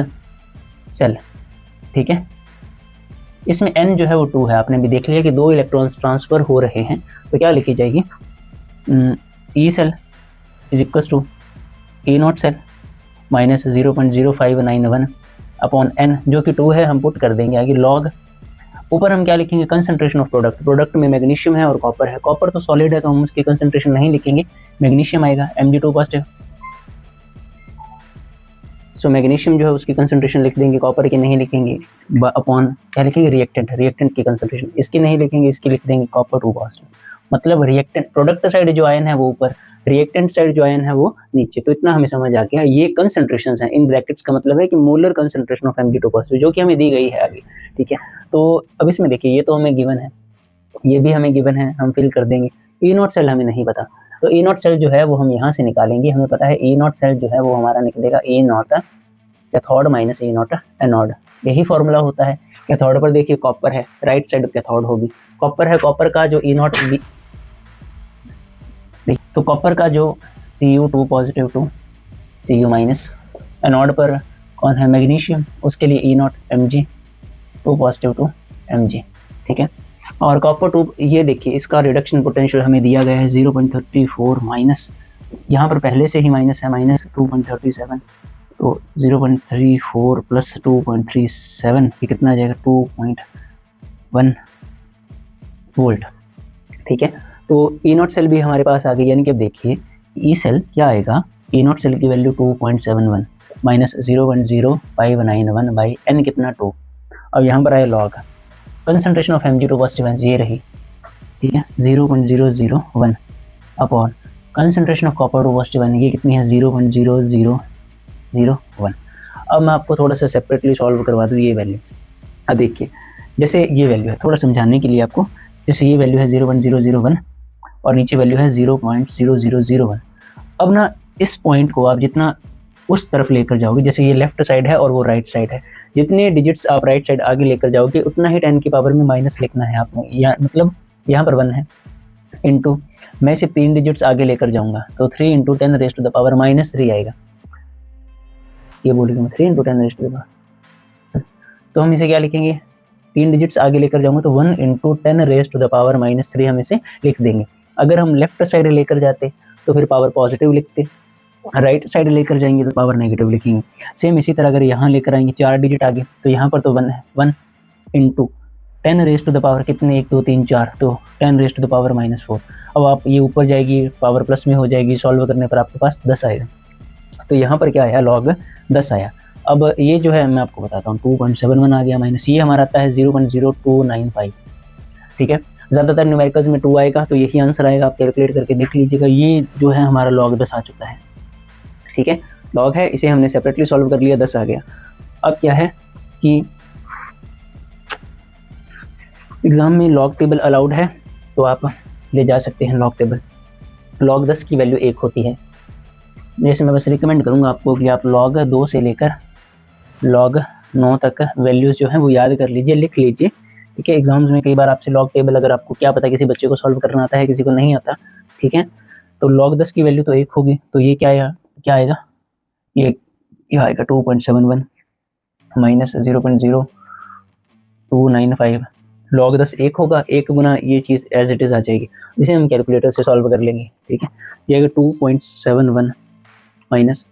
A: cell, ठीक है। इसमें n जो है वो 2 है, आपने भी देख लिया कि 2 इलेक्ट्रॉन्स ट्रांसफर हो रहे हैं। तो क्या लिखी जाएगी, E cell is equal to E naught cell minus 0.0591 upon n, जो कि 2 है, हम पुट कर देंगे आगे लॉग। ऊपर हम क्या लिखेंगे, कंसंट्रेशन ऑफ प्रोडक्ट, प्रोडक्ट में मैग्नीशियम है और कॉपर है, कॉपर तो सॉलिड है तो हम उसकी कंसंट्रेशन नहीं लिखेंगे, मैग्नीशियम आएगा Mg2 पॉजिटिव। सो मैग्नीशियम जो है उसकी कंसंट्रेशन लिख देंगे, कॉपर की नहीं लिखेंगे, अपॉन क्या लिखेंगे, रिएक्टेंट की कंसंट्रेशन, इसकी नहीं लिखेंगे, इसकी लिख देंगे कॉपर 2 पॉजिटिव। मतलब रिएक्टेंट, प्रोडक्ट साइड जो आयन है वो ऊपर, रिएक्टेंट साइड जो आयन है वो नीचे। तो इतना हमें समझ आ गया, ये कंसंट्रेशंस हैं इन ब्रैकेट्स का मतलब है कि molar concentration of Mg2 positive, जो कि हमें दी गई है आगे, ठीक है। तो अब इसमें देखिए, ये तो हमें गिवन है, ये भी हमें गिवन है, हम फिल कर देंगे। ई नॉट सेल हमें नहीं पता, तो ई नॉट सेल जो है वो हम यहाँ से निकालेंगे। हमें पता है ई नॉट सेल जो है वो हमारा निकलेगा E naught cathode minus E naught anode, यही फॉर्मूला होता है। कैथोड पर देखिए कॉपर है, राइट साइड कैथोड होगी, कॉपर है, कॉपर का जो ई नॉट, तो कॉपर का जो Cu2 positive to Cu minus, anode पर कौन है, मैग्नीशियम, उसके लिए E naught Mg2 positive to Mg, ठीक है। और कॉपर 2, ये देखिए इसका रिडक्शन पोटेंशियल हमें दिया गया है 0.34 माइनस, यहाँ पर पहले से ही माइनस है, माइनस 2.37, तो 0.34 प्लस 2.37 ये कितना आ जाएगा, 2.1 वोल्ट, ठीक है। तो ई नॉट सेल भी हमारे पास आ गई, यानी कि अब देखिए ई सेल क्या आएगा, ई नॉट सेल की वैल्यू 2.71 माइनस 0.0591 बाई n कितना 2। अब यहाँ पर आए log concentration of Mg2 positive ये रही, ठीक है, 0.001 upon concentration of copper 2 positive ये कितनी है, 0.0001। अब मैं आपको थोड़ा सा सेपरेटली सॉल्व करवा दूँ ये वैल्यू। अब देखिए जैसे ये वैल्यू है, थोड़ा समझाने के लिए आपको, जैसे ये वैल्यू है 0.001 और नीचे वैल्यू है 0.0001। अब ना इस पॉइंट को आप जितना उस तरफ लेकर जाओगे, जैसे ये लेफ्ट साइड है और वो राइट साइड है, जितने डिजिट्स आप राइट साइड आगे लेकर जाओगे उतना ही 10 की पावर में माइनस लिखना है आपको। या मतलब यहाँ पर 1 है, इंटू मैं इसे 3 डिजिट्स आगे लेकर जाऊँगा तो 3 into 10 raise to the power -3 आएगा। ये बोलेंगे मैं 3 into 10 raise to the power, तो हम इसे क्या लिखेंगे, 3 डिजिट्स आगे लेकर जाऊँगा तो 1 into 10 raise to the power -3 हम इसे लिख देंगे। अगर हम लेफ्ट साइड लेकर जाते तो फिर पावर पॉजिटिव लिखते, राइट साइड लेकर जाएंगे तो पावर नेगेटिव लिखेंगे। सेम इसी तरह अगर यहाँ लेकर आएंगे 4 डिजिट आगे, तो यहाँ पर तो 1 है, 1 into 10 raise to the power कितने, 1 2 3 4, तो 10 रेज़ टू द पावर -4। अब आप ये ऊपर जाएगी पावर प्लस में हो जाएगी, सॉल्व करने पर आपके पास 10 आएगा। तो यहाँ पर क्या आया, log 10 आया। अब ये जो है मैं आपको बताता हूँ 2.71 आ गया, माइनस ये हमारा आता है 0.0295। ठीक है, ज़्यादातर न्यूमेरिकल्स में 2 आएगा तो यही आंसर आएगा, आप कैलकुलेट करके देख लीजिएगा। ये जो है हमारा log 10 आ चुका है। ठीक है, log है, इसे हमने सेपरेटली सॉल्व कर लिया, 10 आ गया। अब क्या है कि एग्ज़ाम में log टेबल अलाउड है तो आप ले जा सकते हैं log टेबल। log 10 की वैल्यू 1 होती है। जैसे मैं बस रिकमेंड करूँगा आपको कि आप log 2 से लेकर log 9 तक वैल्यूज़ जो हैं वो याद कर लीजिए, लिख लीजिए। ठीक है, एग्जाम्स में कई बार आपसे log टेबल, अगर आपको क्या पता किसी बच्चे को सॉल्व करना आता है, किसी को नहीं आता, ठीक है, तो log 10 की वैल्यू तो 1 होगी, तो ये क्या आएगा, ये आएगा 2.71 माइनस 0.0295। log 10 1 होगा, 1 गुना ये चीज़ एज इट इज़ आ जाएगी, इसे हम कैलकुलेटर से सॉल्व कर लेंगे। ठीक है, ये आएगा 2.71 माइनस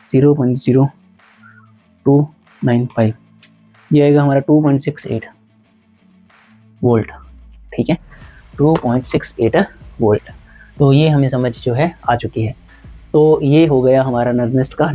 A: 0.0295, ये आएगा हमारा 2.68 वोल्ट। ठीक है, 2.68 वोल्ट। तो ये हमें समझ जो है आ चुकी है। तो ये हो गया हमारा नर्निस्ट का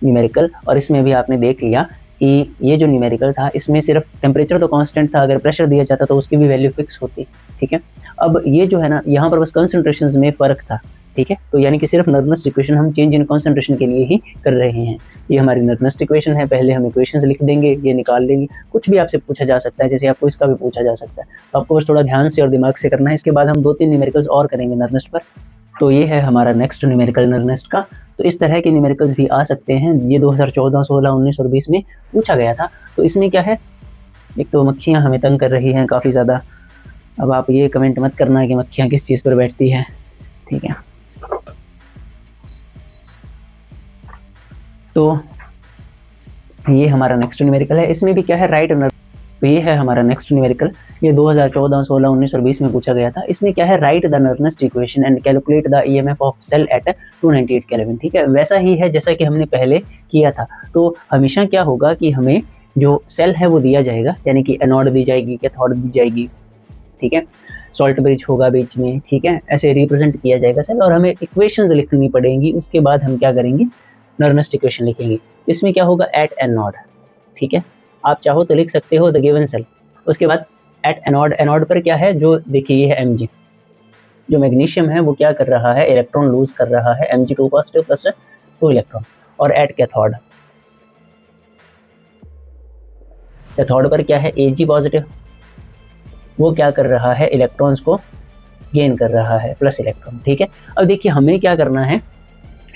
A: न्यूमेरिकल। और इसमें भी आपने देख लिया कि ये जो न्यूमेरिकल था इसमें सिर्फ टेम्परेचर तो कांस्टेंट था, अगर प्रेशर दिया जाता तो उसकी भी वैल्यू फिक्स होती। ठीक है, अब ये जो है ना, यहाँ पर बस कंसंट्रेशंस में फ़र्क था। ठीक है, तो यानी कि सिर्फ नर्निस्ट इक्वेशन हम चेंज इन कंसंट्रेशन के लिए ही कर रहे हैं। ये हमारी नर्निस्ट इक्वेशन है, पहले हम इक्वेशंस लिख देंगे, ये निकाल लेंगे। कुछ भी आपसे पूछा जा सकता है, जैसे आपको इसका भी पूछा जा सकता है, तो आपको बस थोड़ा ध्यान से और दिमाग से करना है। इसके बाद हम 2-3 न्यूमेरिकल्स और करेंगे नर्निस्ट पर। तो ये है हमारा नेक्स्ट न्यूमेरिकल नर्निस्ट का। तो इस तरह के न्यूमेरिकल्स भी आ सकते हैं। ये 2014, 16, 19 और 20 में पूछा गया था। तो इसमें क्या है, एक तो मक्खियाँ हमें तंग कर रही हैं काफ़ी ज़्यादा। अब आप ये कमेंट मत करना कि मक्खियाँ किस चीज़ पर बैठती हैं। ठीक है, तो ये हमारा नेक्स्ट न्यूमेरिकल है। इसमें भी क्या है, राइट। तो ये है हमारा नेक्स्ट न्यूमेरिकल। ये 2014, 16, 19 और 20 में पूछा गया था। इसमें क्या है, write the Nernst equation and calculate the EMF of cell at 298 kelvin. ठीक है, वैसा ही है जैसा कि हमने पहले किया था। तो हमेशा क्या होगा कि हमें जो सेल है वो दिया जाएगा, यानी कि एनोड दी जाएगी, कैथोड दी जाएगी। ठीक है, सॉल्ट ब्रिज होगा बीच में। ठीक है, ऐसे रिप्रेजेंट किया जाएगा सेल, और हमें इक्वेशंस लिखनी पड़ेंगी। उसके बाद हम क्या करेंगे, नर्निस्ट इक्वेशन लिखेंगे। इसमें क्या होगा, एट एनोड। ठीक है, आप चाहो तो लिख सकते हो द गिवन सेल। उसके बाद एट एनोड, एनोड पर क्या है, जो देखिए ये है Mg, जो मैग्नीशियम है वो क्या कर रहा है, इलेक्ट्रॉन लूज कर रहा है, Mg2 पॉजिटिव प्लस 2 इलेक्ट्रॉन। और एट कैथोड, कैथोड पर क्या है, Ag पॉजिटिव, वो क्या कर रहा है, इलेक्ट्रॉन्स को गेन कर रहा है, प्लस इलेक्ट्रॉन। ठीक है, अब देखिए हमें क्या करना है,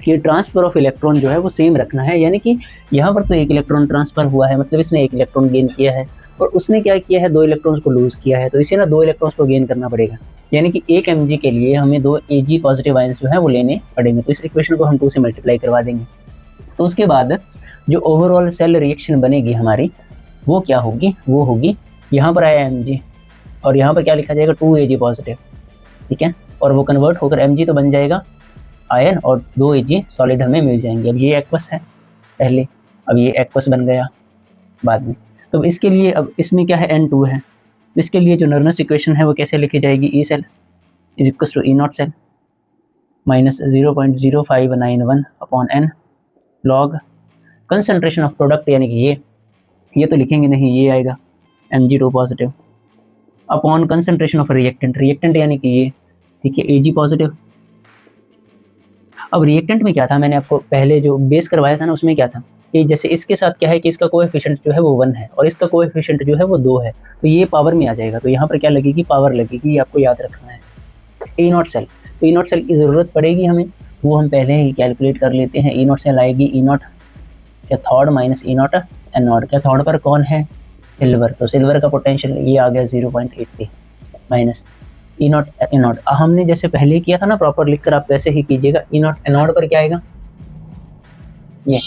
A: ये ट्रांसफर ऑफ इलेक्ट्रॉन जो है वो सेम रखना है। यानी कि यहाँ पर तो 1 इलेक्ट्रॉन ट्रांसफर हुआ है, मतलब इसने 1 इलेक्ट्रॉन गेन किया है, और उसने क्या किया है, 2 इलेक्ट्रॉन्स को लूज किया है, तो इसे ना 2 इलेक्ट्रॉन्स को गेन करना पड़ेगा। यानी कि 1 Mg के लिए हमें 2 Ag पॉजिटिव आयंस जो है वो लेने पड़ेंगे। तो इस इक्वेशन को हम 2 से मल्टीप्लाई करवा देंगे। तो उसके बाद जो ओवरऑल सेल रिएक्शन बनेगी हमारी, वो क्या होगी, वो होगी, यहाँ पर आया Mg और यहाँ पर क्या लिखा जाएगा, 2 Ag पॉजिटिव। ठीक है, और वो कन्वर्ट होकर Mg तो बन जाएगा आयन, और 2 Ag सॉलिड हमें मिल जाएंगे। अब ये एक्वस है पहले, अब ये एक्वस बन गया बाद में। तो इसके लिए अब इसमें क्या है, N2 है। इसके लिए जो नर्निस्ट इक्वेशन है वो कैसे लिखी जाएगी, E cell is equal to E naught cell minus 0.0591 upon n log concentration of product, यानी कि ये तो लिखेंगे नहीं, ये आएगा Mg2 positive upon concentration of reactant यानी कि ये। ठीक है, Ag पॉजिटिव। अब रिएक्टेंट में क्या था, मैंने आपको पहले जो बेस करवाया था ना, उसमें क्या था कि जैसे इसके साथ क्या है कि इसका कोएफिशिएंट जो है वो 1 है और इसका कोएफिशिएंट जो है वो 2 है, तो ये पावर में आ जाएगा। तो यहाँ पर क्या लगेगी, पावर लगेगी, आपको याद रखना है। ई नॉट सेल, तो ई नॉट सेल की ज़रूरत पड़ेगी हमें, वो हम पहले ही कैलकुलेट कर लेते हैं। ई नॉट सेल आएगी E naught cathode minus E naught anode. Cathode पर कौन है, सिल्वर, तो सिल्वर का पोटेंशियल ये आ गया 0.83 माइनस ई नॉट एनोड। हमने जैसे पहले किया था ना प्रॉपर लिखकर, आप वैसे ही कीजिएगा। ई नॉट एनोड पर क्या आएगा, ये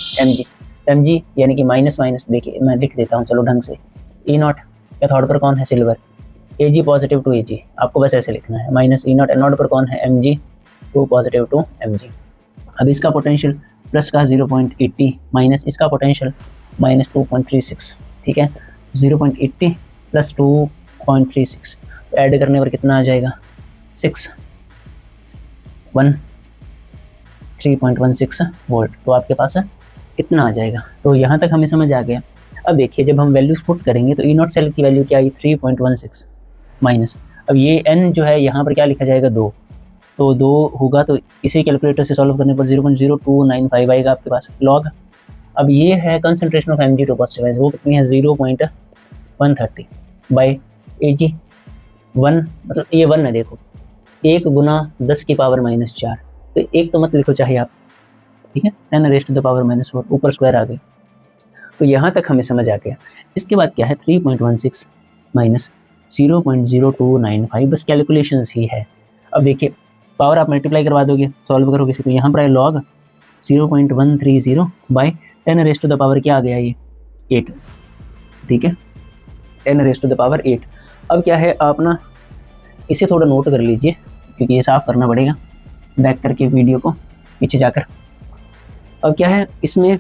A: Mg यानी कि माइनस माइनस, देखिए मैं लिख देता हूँ चलो ढंग से। ई नॉट कैथोड पर कौन है, silver, Ag positive to Ag, आपको बस ऐसे लिखना है, minus E naught anode पर कौन है Mg, two positive to Mg। अब इसका पोटेंशियल प्लस का 0.80 माइनस इसका पोटेंशियल माइनस 2.36, ठीक है, 0.80 प्लस 2.36 तो ऐड करने पर कितना आ जाएगा 3.16 वोल्ट, तो आपके पास कितना आ जाएगा। तो यहाँ तक हमें समझ आ गया। अब देखिए जब हम वैल्यूज पुट करेंगे तो ई नॉट सेल की वैल्यू क्या आई 3.16 माइनस, अब ये n जो है यहाँ पर क्या लिखा जाएगा 2, तो 2 होगा तो इसे कैलकुलेटर से सॉल्व करने पर 0.0295 आएगा आपके पास लॉग। अब ये है कंसंट्रेशन ऑफ Mg2 पॉजिटिव, वो कितनी है 0.130 बाई Ag 1, मतलब ये 1 है, देखो 1 गुना 10 की पावर -4, तो एक तो मत लिखो चाहे आप, ठीक है, 10 रेज़ टू द पावर -4 ऊपर स्क्वायर आ गई। तो यहाँ तक हमें समझ आ गया। इसके बाद क्या है 3.16 माइनस 0.0295, बस कैलकुलेशंस ही है। अब देखिए पावर आप मल्टीप्लाई करवा दोगे, सॉल्व करोगे इसे, तो यहाँ पर है log 0.130 by 10 raise to the power क्या आ गया ये 8, ठीक है, 10 रेज़ टू द पावर 8। अब क्या है आप ना इसे थोड़ा नोट कर लीजिए क्योंकि ये साफ़ करना पड़ेगा बैक करके वीडियो को पीछे जाकर। अब क्या है इसमें,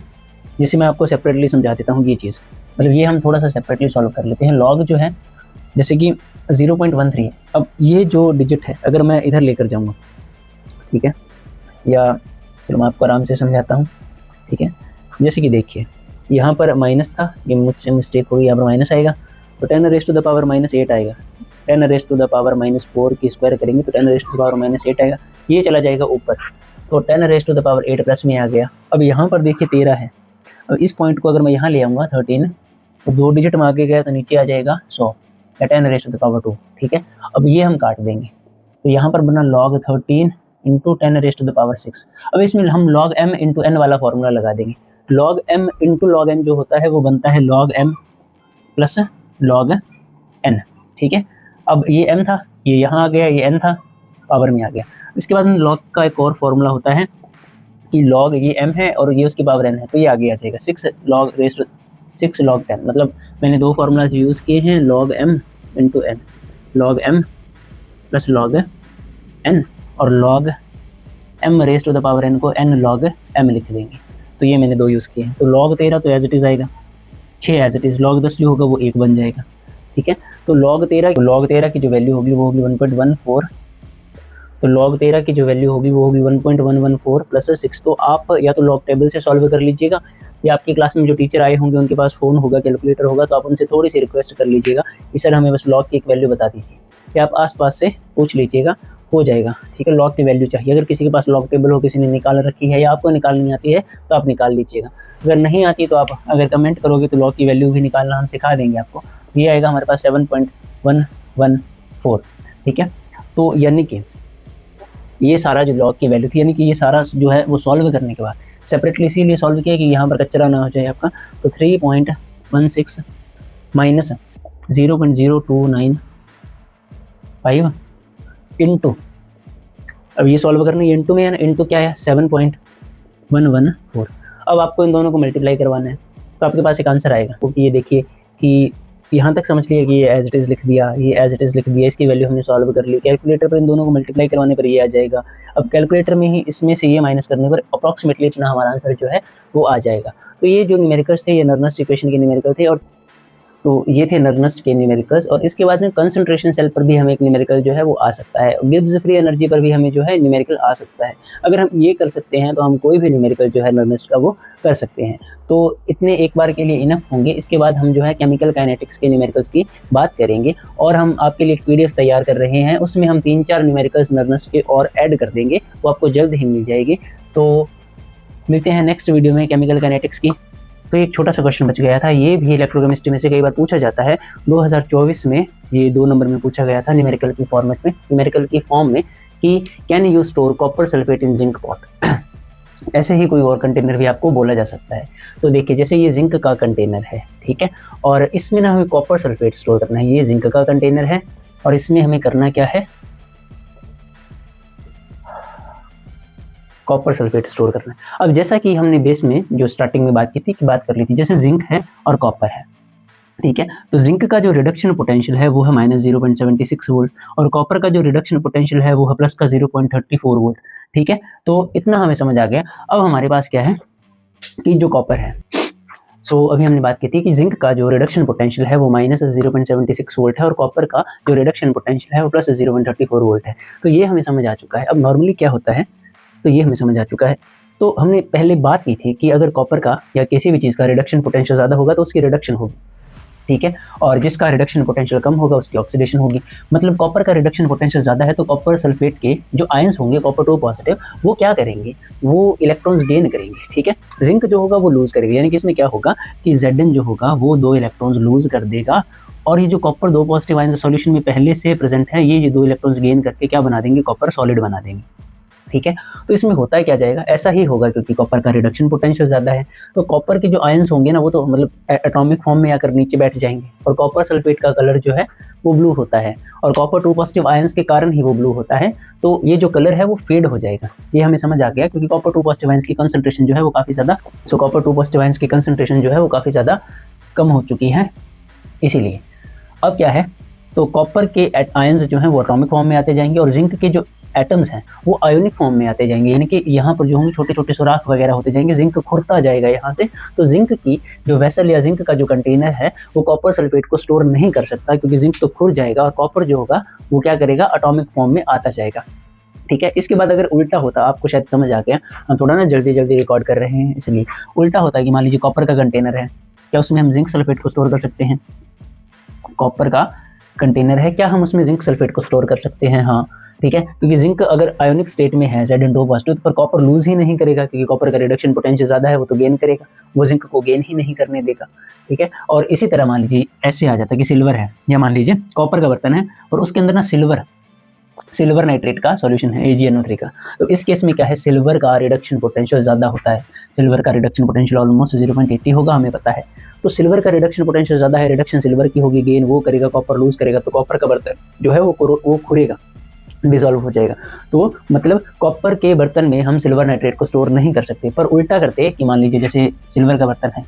A: जैसे मैं आपको सेपरेटली समझा देता हूँ ये चीज़, मतलब ये हम थोड़ा सा सेपरेटली सॉल्व कर लेते हैं। लॉग जो है जैसे कि 0.13 है, अब ये जो डिजिट है अगर मैं इधर लेकर जाऊँगा, ठीक है, या चलो मैं आपको आराम से समझाता हूँ, ठीक है, जैसे कि देखिए यहाँ पर माइनस था, ये मुझसे मिस्टेक हो गई, यहाँ पर माइनस आएगा तो 10 रेज़ टू द पावर -8 आएगा, 10 रेज़ टू द पावर -4 की स्क्वायर करेंगे तो 10 रेज़ टू द पावर -8 आएगा, ये चला जाएगा ऊपर, तो 10 raise to the power 8 plus में आ गया। अब यहाँ पर देखिए 13 है, अब इस पॉइंट को अगर मैं यहाँ ले आऊँगा 13, तो 2 डिजिट में आगे गया तो नीचे आ जाएगा 100 या 10 रेज़ टू द पावर 2, ठीक है। अब ये हम काट देंगे तो यहाँ पर बना log 13 into 10 raise to the power 6। अब इसमें हम log m इंटू n वाला फॉर्मूला लगा देंगे। log m into log n जो होता है वो बनता है log m plus log n, ठीक है। अब ये m था, ये यहाँ आ गया, ये n था, पावर में आ गया। इसके बाद log का एक और फॉर्मूला होता है कि log ये m है और ये उसकी पावर n है, तो ये आगे आ जाएगा 6 log रेज़ टू 6 log 10, मतलब मैंने दो फार्मूलाज यूज़ किए हैं, log m into n, log m plus log n और log m raise to the power n को n log m लिख देंगे, तो ये मैंने दो यूज़ किए हैं। तो log 13 तो एज इट इज़ आएगा, 6 एज इट इज़, log 10 जो होगा वो 1 बन जाएगा, ठीक है। तो log 13 की जो वैल्यू होगी वो होगी 1.14, तो log 13 की जो वैल्यू होगी वो होगी 1.114 प्लस 6। तो आप या तो log टेबल से सॉल्व कर लीजिएगा या आपकी क्लास में जो टीचर आए होंगे उनके पास फ़ोन होगा, कैलकुलेटर होगा, तो आप उनसे थोड़ी सी रिक्वेस्ट कर लीजिएगा कि सर हमें बस log की एक वैल्यू बता दीजिए, या आप आसपास से पूछ लीजिएगा, हो जाएगा, ठीक है। log की वैल्यू चाहिए, अगर किसी के पास log टेबल हो, किसी ने निकाल रखी है या आपको निकालनी आती है तो आप निकाल लीजिएगा, अगर नहीं आती तो आप अगर कमेंट करोगे तो log की वैल्यू भी निकालना हम सिखा देंगे आपको। ये आएगा हमारे पास 7.114, ठीक है। तो यानी कि ये सारा जो log की वैल्यू थी, यानी कि ये सारा जो है वो सॉल्व करने के बाद सेपरेटली इसीलिए सॉल्व किया कि यहाँ पर कचरा ना हो जाए आपका, तो 3.16 माइनस 0.0295 इंटू, अब ये सॉल्व करना, ये इंटू में है ना, इंटू क्या है 7.114। अब आपको इन दोनों को मल्टीप्लाई करवाना है तो आपके पास एक आंसर आएगा, क्योंकि ये देखिए कि यहाँ तक समझ लिया कि ये एज इट इज़ लिख दिया, ये एज इट इज़ लिख दिया, इसकी वैल्यू हमने सॉल्व कर ली। कैलकुलेटर पर इन दोनों को मल्टीप्लाई करवाने पर ये आ जाएगा। अब कैलकुलेटर में ही इसमें से ये माइनस करने पर अप्रॉक्सीमेटली इतना हमारा आंसर जो है वो आ जाएगा। तो ये जो न्यूमेरिकल्स थे ये नर्नस्ट इक्वेशन के न्यूमेरिकल थे, और तो ये थे नर्नस्ट के न्यूमेरिकल्स। और इसके बाद में कंसंट्रेशन सेल पर भी हमें एक न्यूमेरिकल जो है वो आ सकता है, गिब्स फ्री एनर्जी पर भी हमें जो है न्यूमेरिकल आ सकता है। अगर हम ये कर सकते हैं तो हम कोई भी न्यूमेरिकल जो है नर्नस्ट का वो कर सकते हैं। तो इतने एक बार के लिए इनफ होंगे। इसके बाद हम जो है केमिकल काइनेटिक्स के न्यूमेरिकल्स की बात करेंगे, और हम आपके लिए एक PDF तैयार कर रहे हैं, उसमें हम 3-4 न्यूमेरिकल्स नर्नस्ट के और ऐड कर देंगे, वो आपको जल्द ही मिल जाएगी। तो मिलते हैं नेक्स्ट वीडियो में केमिकल काइनेटिक्स की। तो एक छोटा सा क्वेश्चन बच गया था, ये भी इलेक्ट्रोकेमिस्ट्री में से कई बार पूछा जाता है। 2024 में ये 2 नंबर में पूछा गया था न्यूमेरिकल की फॉर्मेट में, न्यूमेरिकल की फॉर्म में, कि can you store copper sulphate in zinc pot. ऐसे ही कोई और कंटेनर भी आपको बोला जा सकता है। तो देखिए जैसे ये जिंक का कंटेनर है, ठीक है, और इसमें ना हमें कॉपर सल्फेट स्टोर करना है। ये जिंक का कंटेनर है और इसमें हमें करना क्या है, कॉपर सल्फेट स्टोर करना है। अब जैसा कि हमने बेस में जो स्टार्टिंग में बात की थी, कि बात कर ली थी, जैसे जिंक है और कॉपर है, ठीक है। तो जिंक का जो रिडक्शन पोटेंशियल है वो है -0.76 वोल्ट और कॉपर का जो रिडक्शन पोटेंशियल है वो है प्लस का 0.34 वोल्ट। ठीक है, तो इतना हमें समझ आ गया। अब हमारे पास क्या है कि जो कॉपर है, अभी हमने बात की थी कि जिंक का जो रिडक्शन पोटेंशियल है वो -0.76 वोल्ट है और कॉपर का जो रिडक्शन पोटेंशियल है वो प्लस 0.34 वोल्ट है। तो ये हमें समझ आ चुका है। अब नॉर्मली क्या होता है, तो ये हमें समझ आ चुका है। तो हमने पहले बात की थी कि अगर कॉपर का या किसी भी चीज़ का रिडक्शन पोटेंशियल ज़्यादा होगा तो उसकी रिडक्शन होगी, ठीक है, और जिसका रिडक्शन पोटेंशियल कम होगा उसकी ऑक्सीडेशन होगी। मतलब कॉपर का रिडक्शन पोटेंशियल ज़्यादा है तो कॉपर सल्फेट के जो आयंस होंगे कॉपर 2 पॉजिटिव वो क्या करेंगे, वो इलेक्ट्रॉन्स गेन करेंगे, ठीक है। जिंक जो होगा वो लूज करेगा, यानी कि इसमें क्या होगा कि Zn जो होगा वो 2 इलेक्ट्रॉन्स लूज कर देगा और ये जो कॉपर 2 पॉजिटिव आयंस सॉल्यूशन में पहले से प्रेजेंट है ये 2 इलेक्ट्रॉन्स गेन करके क्या बना देंगे, कॉपर सॉलिड बना देंगे, ठीक है। तो इसमें होता है क्या जाएगा, ऐसा ही होगा क्योंकि कॉपर का रिडक्शन पोटेंशियल ज़्यादा है तो कॉपर के जो आयंस होंगे ना वो तो मतलब एटॉमिक फॉर्म में आकर नीचे बैठ जाएंगे और कॉपर सल्फेट का कलर जो है वो ब्लू होता है और कॉपर 2 पॉजिटिव आयंस के कारण ही वो ब्लू होता है। तो ये जो कलर है वो फेड हो जाएगा, ये हमें समझ आ गया क्योंकि कॉपर 2 पॉजिटिव आयंस की कंसंट्रेशन जो है वो काफ़ी ज़्यादा कॉपर 2 पॉजिटिव आयंस की कंसंट्रेशन जो है वो काफ़ी ज़्यादा कम हो चुकी है इसीलिए। अब क्या है, तो कॉपर के आयंस जो हैं वो एटॉमिक फॉर्म में आते जाएंगे और जिंक के जो एटम्स हैं वो आयोनिक फॉर्म में आते जाएंगे, यानी कि यहाँ पर जो होंगे छोटे छोटे सुराख वगैरह होते जाएंगे, जिंक खुरता जाएगा यहाँ से। तो जिंक की जो वेसल या जिंक का जो कंटेनर है वो कॉपर सल्फेट को स्टोर नहीं कर सकता क्योंकि जिंक तो खुर जाएगा और कॉपर जो होगा वो क्या करेगा, एटॉमिक फॉर्म में आता जाएगा, ठीक है। इसके बाद अगर उल्टा होता, आपको शायद समझ आ गया, हम थोड़ा ना जल्दी जल्दी रिकॉर्ड कर रहे हैं इसलिए उल्टा होता है कि मान लीजिए कॉपर का कंटेनर है, क्या उसमें हम जिंक सल्फेट को स्टोर कर सकते हैं? कॉपर का कंटेनर है, क्या हम उसमें जिंक सल्फेट को स्टोर कर सकते हैं? हाँ, ठीक है, क्योंकि जिंक अगर आयोनिक स्टेट में है Zn2 पॉजिटिव पर कॉपर लूज ही नहीं करेगा क्योंकि कॉपर का रिडक्शन पोटेंशियल ज़्यादा है, वो तो गेन करेगा, वो जिंक को गेन ही नहीं करने देगा, ठीक है। और इसी तरह मान लीजिए ऐसे आ जाता है कि सिल्वर है या मान लीजिए कॉपर का बर्तन है और उसके अंदर ना सिल्वर नाइट्रेट का सॉल्यूशन है AgNO3 का। तो इस केस में क्या है, सिल्वर का रिडक्शन पोटेंशियल ज़्यादा होता है, सिल्वर का रिडक्शन पोटेंशियल ऑलमोस्ट 0.80 होगा, हमें पता है। तो सिल्वर का रिडक्शन पोटेंशियल ज़्यादा है, रिडक्शन सिल्वर की होगी, गेन वो करेगा, कॉपर लूज करेगा, तो कॉपर का बर्तन जो है वो खुरेगा, डिसॉल्व हो जाएगा। तो मतलब कॉपर के बर्तन में हम सिल्वर नाइट्रेट को स्टोर नहीं कर सकते, पर उल्टा करते कि मान लीजिए जैसे सिल्वर का बर्तन है,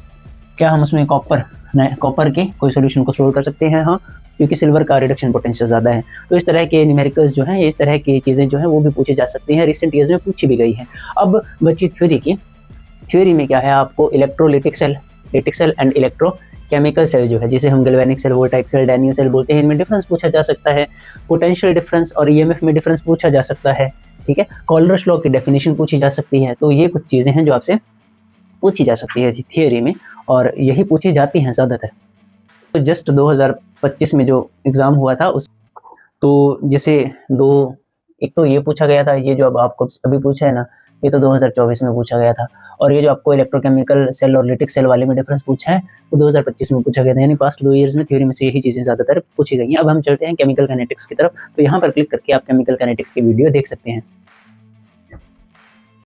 A: क्या हम उसमें कॉपर के कोई सॉल्यूशन को स्टोर कर सकते हैं? हाँ, क्योंकि सिल्वर का रिडक्शन पोटेंशियल ज़्यादा है। तो इस तरह के न्यूमेरिकल्स जो हैं, इस तरह की चीज़ें जो हैं वो भी पूछी जा सकती हैं, रिसेंट ईयर्स में पूछी भी गई हैं। अब बची थ्योरी की, थ्योरी में क्या है, आपको electrolytic cell and electrochemical cell जो है, जिसे हम galvanic cell, voltaic cell, Daniell cell बोलते हैं, इनमें डिफरेंस पूछा जा सकता है, पोटेंशियल डिफरेंस और EMF में डिफरेंस पूछा जा सकता है, ठीक है। कॉलरस लॉ की डेफिनेशन पूछी जा सकती है। तो ये कुछ चीज़ें हैं जो आपसे पूछी जा सकती है थियोरी में और यही पूछी जाती हैं ज़्यादातर। तो जस्ट 2025 में जो एग्ज़ाम हुआ था उस, तो जैसे एक तो ये पूछा गया था, ये जो अब आपको अभी पूछा है ना, ये तो 2024 में पूछा गया था, और ये जो आपको इलेक्ट्रोकेमिकल सेल और लिटिक सेल वाले में डिफरेंस पूछा है वो 2025 में पूछा गया था, यानी पास्ट 2 ईयर्स में थ्योरी में से यही चीज़ें ज़्यादातर पूछी गई हैं। अब हम चलते हैं केमिकल काइनेटिक्स की तरफ, तो यहाँ पर क्लिक करके आप केमिकल काइनेटिक्स की वीडियो देख सकते हैं।